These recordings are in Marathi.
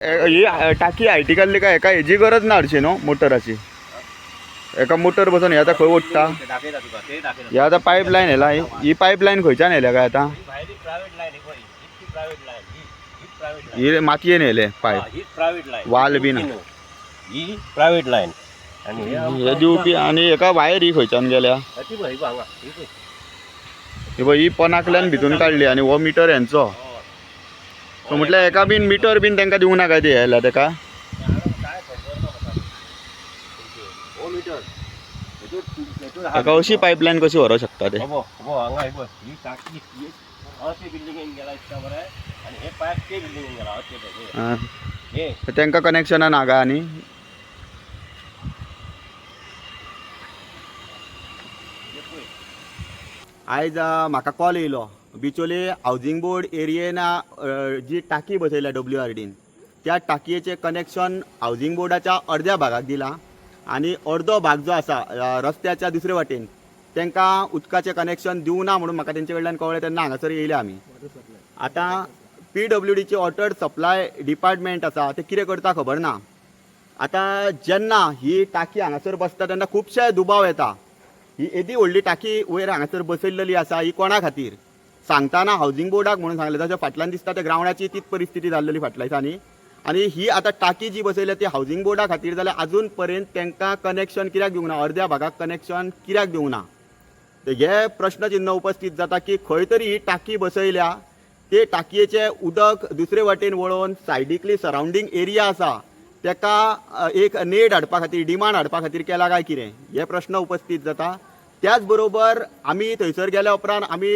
ही टाकी आयटी काढली काय एका हेजी गरज ना हरशी न्हू मोटराची एका मोटर बसून हे आता खंय ओडटा हे आता पाईपलाईन येला ही पाईपलाईन खंयच्यान येल्या काय आता ही मातयेन येले पाईप वाल बीन ही प्रायव्हेट लाईन आणि हे दिवपी आणि एका वायर ही खंयच्यान गेल्या ही पळय ही पोनाकल्यान भितून काढली आणि हो मीटर यांचो सो म्हटल्यार एका बीन मीटर बीन तांकां दिवं ना काय ते येयला तेका एका अशी पाईपलाईन कशी व्हरोंक शकता ते तांकां कनेक्शना ना काय आनी आयज म्हाका कॉल येयलो बिचोले हावजींग बोर्ड एरियेन जी टाकी बसयल्या WRDन त्या टाकयेचें कनेक्शन हावजींग बोर्डाच्या अर्द्या भागाक दिला आणि अर्दो भाग जो आसा रस्त्याच्या दुसरे वाटेन तांकां उदकाचें कनेक्शन दिवं ना म्हणून म्हाका तेंचे कडल्यान कळ्ळें तेन्ना हांगासर येयले आमी आतां PWDची वॉटर सप्लाय डिपार्टमेंट आसा ते कितें करता खबर ना आतां जेन्ना ही टाकी हांगासर बसता तेन्ना खुबशे दुबाव येता ही येदी व्हडली टाकी वयर हांगासर बसयल्ली आसा ही कोणा खातीर सांगताना हावजींग बोर्डाक म्हणून सांगलें तशें फाटल्यान दिसता त्या ग्रावंडाची तीच परिस्थिती जाल्ली फाटल्या दिसांनी आणि ही आता टाकी जी बसयल्या ती हावजींग बोर्डा खातीर जाल्यार अजून पर्यंत तांकां कनेक्शन कित्याक दिवंक ना अर्द्या भागाक कनेक्शन कित्याक दिवंक ना तर हे प्रश्नचिन्ह उपस्थित जाता की खंय तरी ही टाकी बसयल्या ते टाकयेचे उदक दुसरे वाटेन वळोवन सायडीकली सरावंडींग एरिया आसा ताका एक नेट हाडपा खातीर डिमांड हाडपा खातीर केला काय कितें हे प्रश्न उपस्थित जाता त्याच बरोबर आमी थंयसर गेल्या उपरांत आमी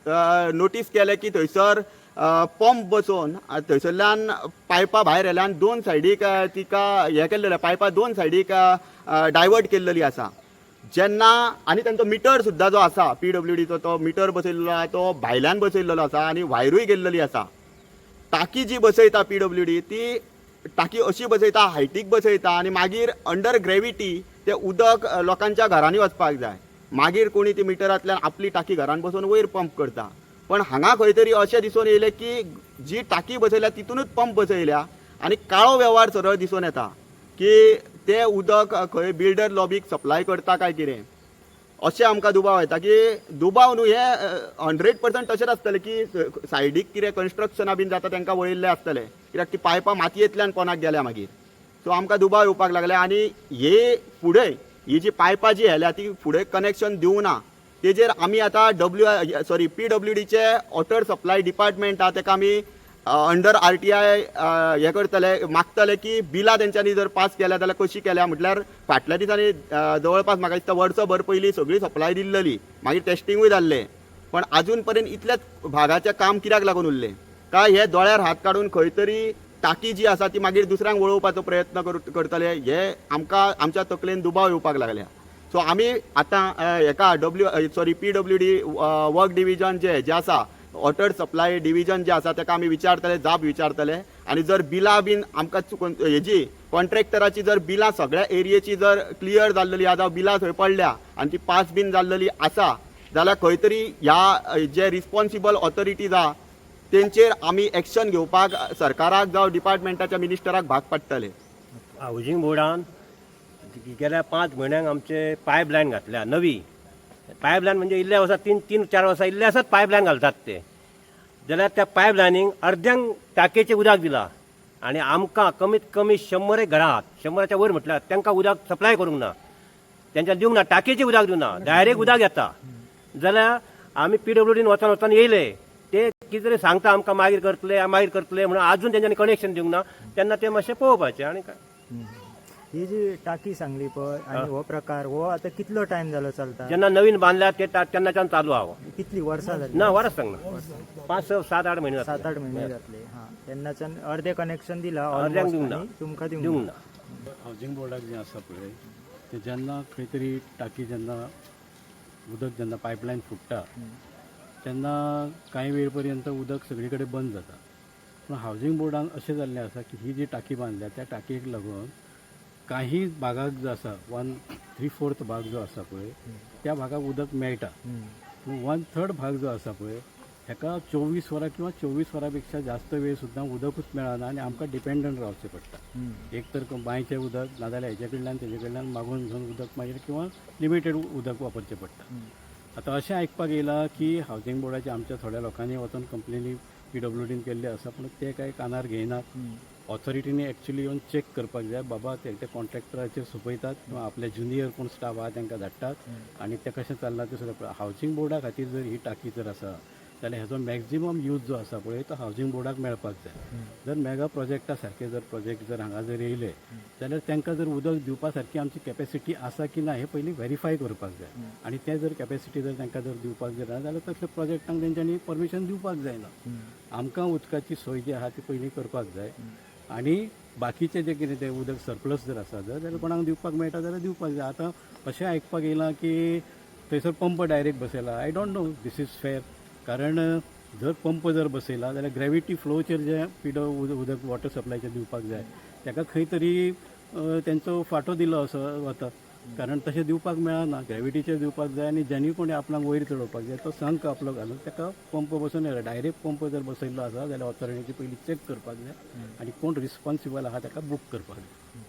नोटीस केलें की थंयसर पंप बसोवन थंयसरल्यान पायपां भायर येयल्यान दोन सायडीक तिका हें केल्लें पायपां दोन सायडीक डायवर्ट केल्लेली आसा जेन्ना आनी तांचो मिटर सुद्दां जो आसा PWDचो तो मिटर बसयल्लो आसा तो भायल्यान बसयल्लो आसा आनी वायरूय गेल्लेली आसा टाकी जी बसयता PWD ती टाकी अशी बसयता हायटीक बसयता आनी मागीर अंडर ग्रेविटी तें उदक लोकांच्या घरांनी वचपाक जाय मागीर कोणी ती मिटरांतल्यान आपली टाकी घरान बसोवन वयर पंप करता पण हांगा खंय तरी अशें दिसून येयलें की जी टाकी बसयल्या तितूनच पंप बसयल्या आनी काळो वेव्हार सरळ दिसून येता की तें उदक खंय बिल्डर लॉबीक सप्लाय करता काय कितें अशें आमकां दुबाव येता की दुबाव न्हू हे 100% तशेंच आसतलें की सायडीक कितें कन्स्ट्रक्शनां बीन जाता तांकां वळयल्लें आसतलें कित्याक ती पायपां मातयेंतल्यान पोनाक गेल्या मागीर सो आमकां दुबाव येवपाक लागले आनी हे फुडें ही जी पायपां जी येयल्या ती फुडें कनेक्शन दिवं ना तेजेर आमी आतां PWDचे वॉटर सप्लाय डिपार्टमेंट आहा ताका आमी अंडर RTI हे करतले मागतले की बिलां तेंच्यांनी जर पास केल्या जाल्यार कशी केल्या म्हटल्यार फाटल्या दिसांनी जवळपास म्हाका दिसता वर्सभर पयलीं सगळी सप्लाय दिल्ली मागीर टेस्टिंगूय जाल्लें पण अजून पर्यंत इतल्याच भागाचें काम कित्याक लागून उरलें काय हे दोळ्यार हात काडून खंय तरी टाकी जी आसा ती मागीर दुसऱ्यांक वळोवपाचो प्रयत्न करतले हे आमकां आमच्या तकलेन दुबाव येवपाक लागल्या सो आमी आतां हेका PWD वर्क डिविजन जे आसा वॉटर सप्लाय डिविजन जे आसा ताका आमी विचारतले जाप विचारतले आनी जर बिलां बीन आमकां चुकून हेजी कॉन्ट्रॅक्टराची जर बिलां सगळ्या एरियेची जर क्लियर जाल्लेली आसा बिलां थंय पडल्या आनी ती पास बीन जाल्लेली आसा जाल्यार खंय तरी ह्या जे रिस्पॉन्सिबल ऑथॉरिटीज आहा तेंचेर आमी एक्शन घेवपाक सरकाराक जावं डिपार्टमेंटाच्या मिनिस्टराक भाग पडटले हावजींग बोर्डान गेल्या 5 म्हयन्यांक आमचे पायपलायन घातल्या नवी पायपलायन म्हणजे इल्ल्या वर्सां 3-4 वर्सां इल्ले आसात पायपलायन घालतात ते जाल्यार त्या पायपलायनीक अर्द्यांक टाकयेचें उदक दिलां आनी आमकां कमीत कमी 100 घरां 100च्या वयर म्हटल्यार तांकां उदक सप्लाय करूंक ना तेंच्या दिवंक ना टाकयेचें उदक दिवना डायरेक्ट उदक येता जाल्यार आमी PWDन वचून येयले ते कितें तरी सांगता आमकां मागीर करतले म्हणून अजून तेंच्यांनी कनेक्शन दिवंक ना तेन्ना ते मातशें पळोवपाचें आनी काय ही जी टाकी सांगली पळय आनी हो प्रकार हो आता कितलो टाइम जालो चलता जेन्ना नवीन बांदल्या ते तेन्नाच्यान चालू आहा कितली वर्सां जाली ना वरच सांगना 5-7-8 महिने 7-8 महिने जातले हा तेन्नाच्यान अर्धे कनेक्शन दिला अर्द्यांक दिवंक ना तुमकां दिवंक ना हावजींग बोर्डाक जें आसा पळय ते जेन्ना खंय तरी टाकी जेन्ना उदक जेन्ना पायपलायन फुट्टा तेन्ना कांय वेळ पर्यंत उदक सगळे कडेन बंद जाता पूण हावजींग बोर्डान अशें जाल्लें आसा की ही जी टाकी बांदल्या त्या टाकयेक लागून काही भागाक जो आसा 1/3 भाग जो आसा पळय त्या भागाक उदक मेळटा पूण 1/3 भाग जो आसा पळय हेका 24 वरां किंवा 24 वरां पेक्षा जास्त वेळ सुद्दां उदकूच मेळना आनी आमकां डिपेंडंट रावचें पडटा. एक तर बांयचें उदक नाजाल्यार हेजे कडल्यान तेजे कडल्यान मागून घेवन उदक मागीर किंवा लिमिटेड उदक वापरचें पडटा. आतां अशें आयकपाक येयलां की हावजींग बोर्डाचे आमच्या थोड्या लोकांनी वचून कंप्लेनी PWDन केल्ली आसा, पूण ते कांय कानार घेयनात. ऑथॉरिटीनी एक्चुली येवन चॅक करपाक जाय, बाबा ते कॉन्ट्रॅक्टराचेर सोपयतात किंवा आपले ज्युनियर कोण स्टाफ आहा तांकां धाडटात आनी ते कशें चल्लां तें सुद्दां. हावजींग बोर्डा खातीर जर ही टाकी जर आसा जाल्यार हेजो मॅक्झिमम यूज जो आसा पळय तो हावजींग बोर्डाक मेळपाक जाय. जर मेगा प्रोजेक्टा सारके जर प्रोजेक्ट जर हांगा जर येयले जाल्यार तांकां जर उदक दिवपा सारकी आमची कॅपॅसिटी आसा की ना हें पयलीं व्हेरीफाय करपाक जाय. आनी तें जर कॅपॅसिटी जर तांकां जर दिवपाक जायना जाल्यार तसल्या प्रोजेक्टांक तेंच्यांनी परमिशन दिवपाक जायना. आमकां उदकाची सोय जी आहा ती पयलीं करपाक जाय आनी बाकीचें जें कितें तें उदक सरप्लस जर आसा जाल्यार कोणाक दिवपाक मेळटा जाल्यार दिवपाक जाय. आतां अशें आयकपाक येयलां की थंयसर पंप डायरेक्ट बसयला. I don't know this is fair, कारण जर पंप जर बसयला जाल्यार ग्रॅविटी फ्लोचेर जें उदक वॉटर सप्लायचें दिवपाक जाय ताका खंय तरी तेंचो फाटो दिलो असो वता, कारण तशें दिवपाक मेळना. ग्रॅविटीचेर दिवपाक जाय आनी जेनी कोणी आपणाक वयर चडोवपाक जाय तो संक आपलो घालून ताका पंप बसोवन येयला. डायरेक्ट पंप जर बसयल्लो आसा जाल्यार ऑथॉरिटीची पयलीं चॅक करपाक जाय आनी कोण रिस्पॉन्सिबल आहा ताका बूक करपाक जाय.